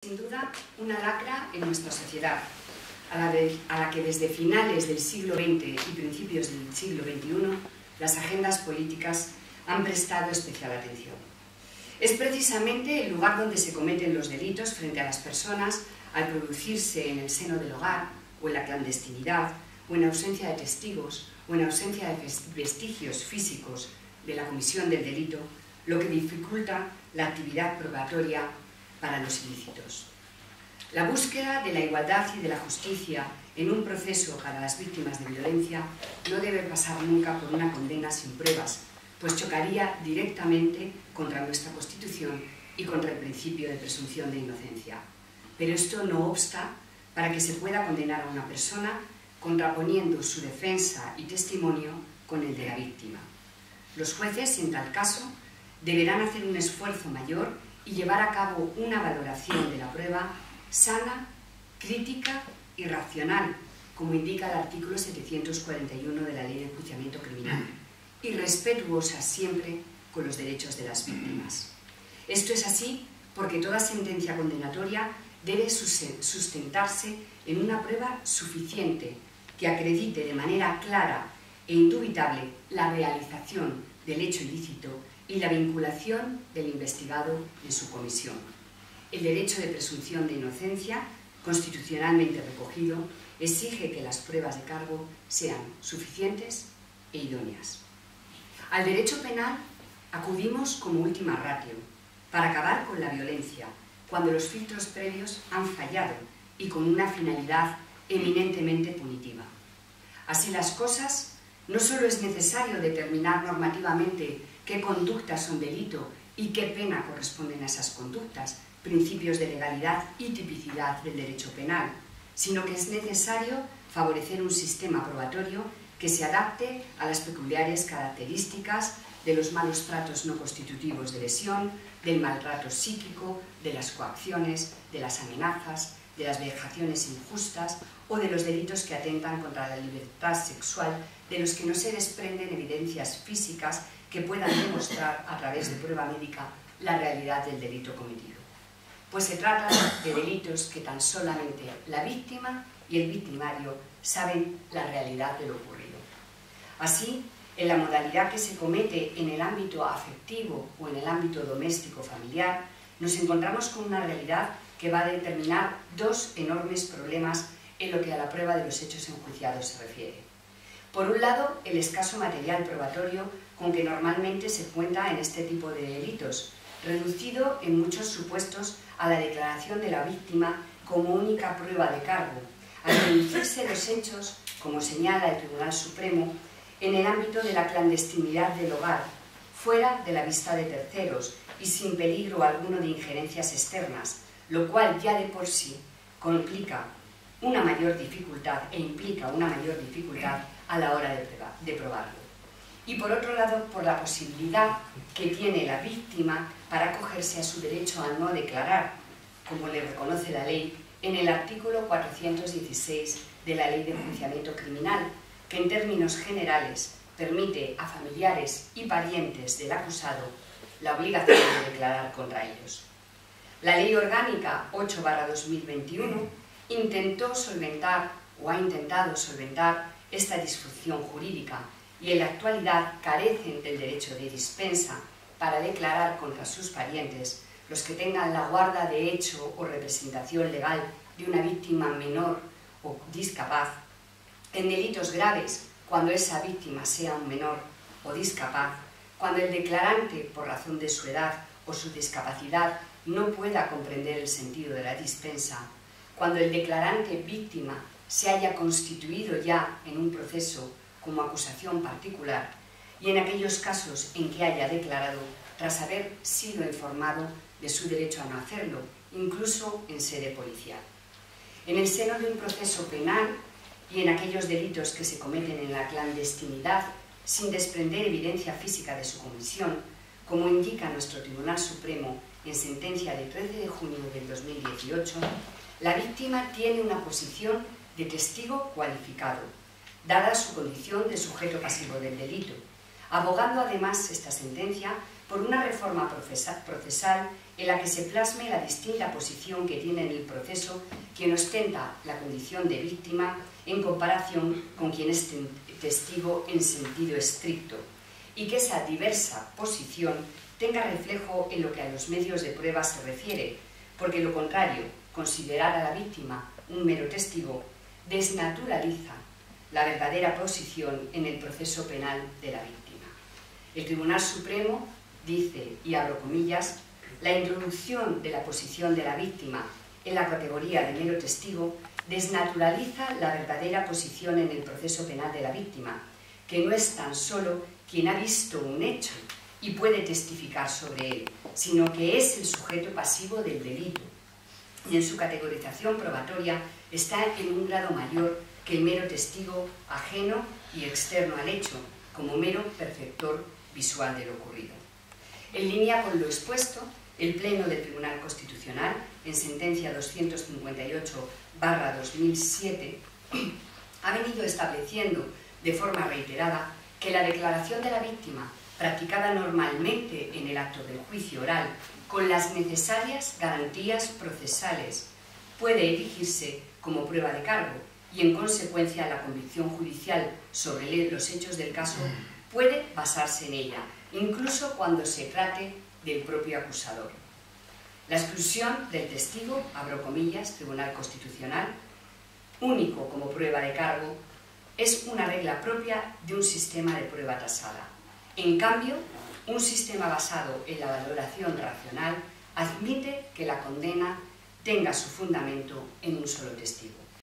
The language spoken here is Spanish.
Sin duda, una lacra en nuestra sociedad, a la que desde finales del siglo XX y principios del siglo XXI las agendas políticas han prestado especial atención. Es precisamente el lugar donde se cometen los delitos frente a las personas al producirse en el seno del hogar, o en la clandestinidad, o en ausencia de testigos, o en ausencia de vestigios físicos de la comisión del delito, lo que dificulta la actividad probatoria para los ilícitos. La búsqueda de la igualdad y de la justicia en un proceso para las víctimas de violencia no debe pasar nunca por una condena sin pruebas, pues chocaría directamente contra nuestra Constitución y contra el principio de presunción de inocencia. Pero esto no obsta para que se pueda condenar a una persona contraponiendo su defensa y testimonio con el de la víctima. Los jueces, en tal caso, deberán hacer un esfuerzo mayor y llevar a cabo una valoración de la prueba sana, crítica y racional, como indica el artículo 741 de la Ley de Enjuiciamiento Criminal, y respetuosa siempre con los derechos de las víctimas. Esto es así porque toda sentencia condenatoria debe sustentarse en una prueba suficiente que acredite de manera clara e indubitable la realización del hecho ilícito y la vinculación del investigado en su comisión. El derecho de presunción de inocencia, constitucionalmente recogido, exige que las pruebas de cargo sean suficientes e idóneas. Al derecho penal acudimos como última ratio para acabar con la violencia cuando los filtros previos han fallado y con una finalidad eminentemente punitiva. Así las cosas, no solo es necesario determinar normativamente qué conductas son delito y qué pena corresponden a esas conductas, principios de legalidad y tipicidad del derecho penal, sino que es necesario favorecer un sistema probatorio que se adapte a las peculiares características de los malos tratos no constitutivos de lesión, del maltrato psíquico, de las coacciones, de las amenazas, de las vejaciones injustas o de los delitos que atentan contra la libertad sexual, de los que no se desprenden evidencias físicas que puedan demostrar a través de prueba médica la realidad del delito cometido. Pues se trata de delitos que tan solamente la víctima y el victimario saben la realidad de lo ocurrido. Así, en la modalidad que se comete en el ámbito afectivo o en el ámbito doméstico familiar, nos encontramos con una realidad que va a determinar dos enormes problemas en lo que a la prueba de los hechos enjuiciados se refiere. Por un lado, el escaso material probatorio con que normalmente se cuenta en este tipo de delitos, reducido en muchos supuestos a la declaración de la víctima como única prueba de cargo, al reducirse los hechos, como señala el Tribunal Supremo, en el ámbito de la clandestinidad del hogar, fuera de la vista de terceros y sin peligro alguno de injerencias externas, lo cual ya de por sí complica una mayor dificultad e implica una mayor dificultad a la hora de probarlo. Y por otro lado, por la posibilidad que tiene la víctima para acogerse a su derecho a no declarar, como le reconoce la ley en el artículo 416 de la Ley de Enjuiciamiento Criminal, que en términos generales permite a familiares y parientes del acusado la obligación de declarar contra ellos. La Ley Orgánica 8/2021 intentó solventar o ha intentado solventar esta disfunción jurídica y en la actualidad carecen del derecho de dispensa para declarar contra sus parientes los que tengan la guarda de hecho o representación legal de una víctima menor o discapaz en delitos graves cuando esa víctima sea un menor o discapaz, cuando el declarante, por razón de su edad o su discapacidad, no pueda comprender el sentido de la dispensa, cuando el declarante víctima se haya constituido ya en un proceso como acusación particular y en aquellos casos en que haya declarado tras haber sido informado de su derecho a no hacerlo, incluso en sede policial. En el seno de un proceso penal y en aquellos delitos que se cometen en la clandestinidad sin desprender evidencia física de su comisión, como indica nuestro Tribunal Supremo en sentencia de 13 de junio del 2018, la víctima tiene una posición de testigo cualificado, dada su condición de sujeto pasivo del delito, abogando además esta sentencia por una reforma procesal en la que se plasme la distinta posición que tiene en el proceso quien ostenta la condición de víctima en comparación con quien es testigo en sentido estricto, y que esa diversa posición tenga reflejo en lo que a los medios de prueba se refiere, porque lo contrario, considerar a la víctima un mero testigo, desnaturaliza la verdadera posición en el proceso penal de la víctima. El Tribunal Supremo dice, y abro comillas, la introducción de la posición de la víctima en la categoría de mero testigo desnaturaliza la verdadera posición en el proceso penal de la víctima, que no es tan solo quien ha visto un hecho y puede testificar sobre él, sino que es el sujeto pasivo del delito, y en su categorización probatoria está en un grado mayor que el mero testigo ajeno y externo al hecho, como mero perceptor visual de lo ocurrido. En línea con lo expuesto, el Pleno del Tribunal Constitucional, en sentencia 258/2007, ha venido estableciendo de forma reiterada que la declaración de la víctima, practicada normalmente en el acto del juicio oral, con las necesarias garantías procesales, puede erigirse como prueba de cargo y, en consecuencia, la convicción judicial sobre los hechos del caso puede basarse en ella, incluso cuando se trate del propio acusador. La exclusión del testigo, abro comillas, Tribunal Constitucional, único como prueba de cargo, es una regla propia de un sistema de prueba tasada. En cambio, un sistema basado en la valoración racional admite que la condena tenga su fundamento en un solo testigo.